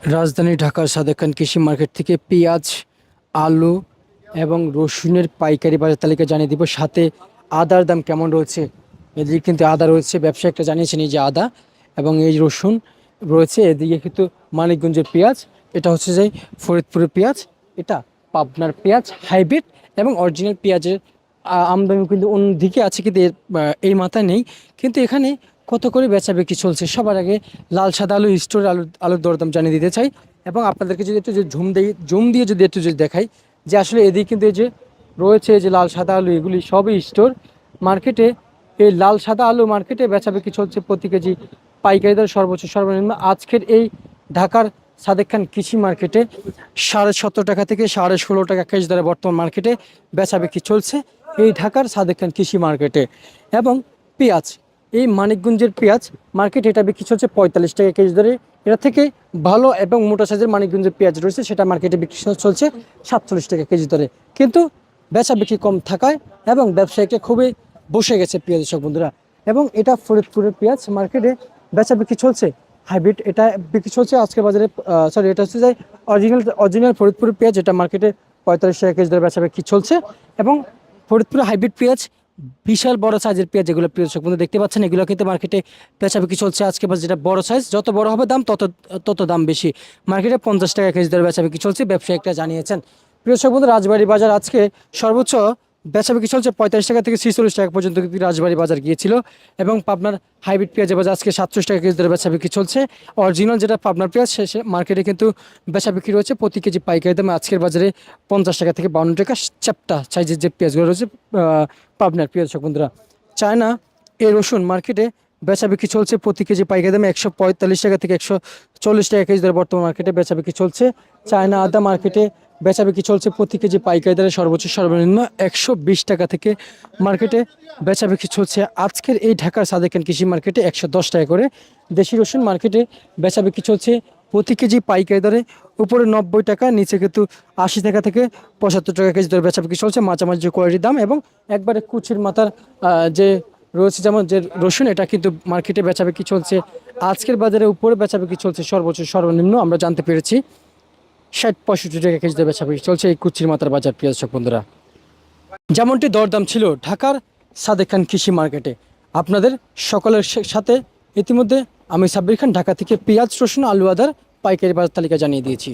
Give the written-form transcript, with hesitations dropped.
রাজধানী ঢাকার সাদেক খান কৃষি মার্কেট থেকে পেঁয়াজ, আলু এবং রসুনের পাইকারি বাজার তালিকা জানিয়ে দিব। সাথে আদার দাম কেমন রয়েছে। এদিকে কিন্তু আদা রয়েছে, ব্যবসায়িকটা জানিয়েছেন এই যে আদা এবং এই রসুন রয়েছে। এদিকে কিন্তু মানিকগঞ্জের পেঁয়াজ, এটা হচ্ছে যে ফরিদপুরের পেঁয়াজ, এটা পাবনার পেঁয়াজ হাইব্রিড এবং অরিজিনাল পেঁয়াজের আমদানি কিন্তু অন্যদিকে আছে, কিন্তু এই মাথায় নেই। কিন্তু এখানে কত করে বেচা বিক্রি চলছে। সবার আগে লাল সাদা আলু স্টোর আলুর দরদাম জানিয়ে দিতে চাই এবং আপনাদেরকে যদি একটু জুম দিয়ে যদি একটু যদি দেখাই যে আসলে এদিকে কিন্তু এই যে রয়েছে যে লাল সাদা আলু, এগুলি সবই স্টোর মার্কেটে। এই লাল সাদা আলু মার্কেটে বেচা বিক্রি চলছে প্রতি কেজি পাইকারি দর সর্বোচ্চ সর্বনিম্ন আজকের এই ঢাকার সাদেক খান কৃষি মার্কেটে 17.5 টাকা থেকে 16.5 টাকা কেজি দরে বর্তমান মার্কেটে বেচা বিক্রি চলছে এই ঢাকার সাদেক খান কৃষি মার্কেটে। এবং পেঁয়াজ, এই মানিকগঞ্জের পেঁয়াজ মার্কেট, এটা বিক্রি চলছে 45 টাকা কেজি দরে। এটা থেকে ভালো এবং মোটা সাইজের মানিকগঞ্জের পেঁয়াজ রয়েছে, সেটা মার্কেটে বিক্রি চলছে 47 টাকা কেজি দরে। কিন্তু বেচা বিক্রি কম থাকায় এবং ব্যবসায়ীকে খুবই বসে গেছে প্রিয় দর্শক বন্ধুরা। এবং এটা ফরিদপুরের পেঁয়াজ মার্কেটে বেচা বিক্রি চলছে হাইব্রিড, এটা বিক্রি চলছে আজকে বাজারে সরি এটা হচ্ছে যে অরিজিনাল ফরিদপুরের পেঁয়াজ, এটা মার্কেটে 45 টাকা কেজি দরে বেচা বিক্রি চলছে। এবং ফরিদপুরের হাইব্রিড পেঁয়াজ, বিশাল বড় সাইজের পেঁয়াজ, যেগুলো প্রিয় দর্শক বন্ধু দেখতে পাচ্ছেন, এগুলো কিন্তু মার্কেটে বেচা বিক্রি চলছে আজকে বাজারে। যেটা বড় সাইজ, যত বড় হবে দাম তত দাম বেশি। মার্কেটে 50 টাকা কেজি দরে বেচা বিক্রি চলছে, ব্যবসায়িকরা জানিয়েছেন। প্রিয় দর্শক বন্ধু, রাজবাড়ী বাজার আজকে সর্বোচ্চ বেচা বিক্রি চলছে 45 টাকা থেকে 46 টাকা পর্যন্ত কিন্তু রাজবাড়ী বাজার গিয়েছিল। এবং পাবনার হাইব্রিড পেঁয়াজের বাজার আজকে 37 টাকা কেজি দরে বেচা বিক্রি চলছে। অরিজিনাল যেটা পাবনার পেঁয়াজ, সে মার্কেটে কিন্তু বেচা বিক্রি রয়েছে প্রতি কেজি পাইকারি দামে আজকের বাজারে 50 টাকা থেকে 52 টাকা। চ্যাপ্টা সাইজের যে পেঁয়াজগুলো রয়েছে পাবনার প্রিয় দর্শক বন্ধুরা। চায়না এই রসুন মার্কেটে বেচা বিক্রি চলছে প্রতি কেজি পাইকারি দামে 145 টাকা থেকে 140 টাকা কেজি দরে বর্তমান মার্কেটে বেচা বিক্রি চলছে। চায়না আদা মার্কেটে বেচা বিক্রি চলছে প্রতি কেজি পাইকারি দরে সর্বোচ্চ সর্বনিম্ন 120 টাকা থেকে মার্কেটে বেচা বিক্রি চলছে আজকের এই ঢাকার সাদেক খান কৃষি মার্কেটে 110 টাকা করে। দেশি রসুন মার্কেটে বেচা বিক্রি চলছে প্রতি কেজি পাইকারি দরে উপরে 90 টাকা, নিচে কিন্তু 80 টাকা থেকে 75 টাকা কেজি দরে বেচা বিক্রি চলছে। মাঝামাঝি কোয়ালিটির দাম এবং একবারে কুচির মাথার যে রয়েছে যেমন যে রসুন, এটা কিন্তু মার্কেটে বেচা বিক্রি চলছে আজকের বাজারে উপরে বেচা বিক্রি চলছে সর্বোচ্চ সর্বনিম্ন আমরা জানতে পেরেছি 60-65 টাকা কেজি দরে বেচা বিক্রি চলছে এই কুচির মাথার বাজার প্রিয় দর্শক বন্ধুরা। যেমনটি দরদাম ছিল ঢাকার সাদেক খান কৃষি মার্কেটে। আপনাদের সকলের সাথে ইতিমধ্যে আমি সাব্বির খান ঢাকা থেকে পেঁয়াজ, রসুন, আলু, আদার পাইকারি বাজার তালিকা জানিয়ে দিয়েছি।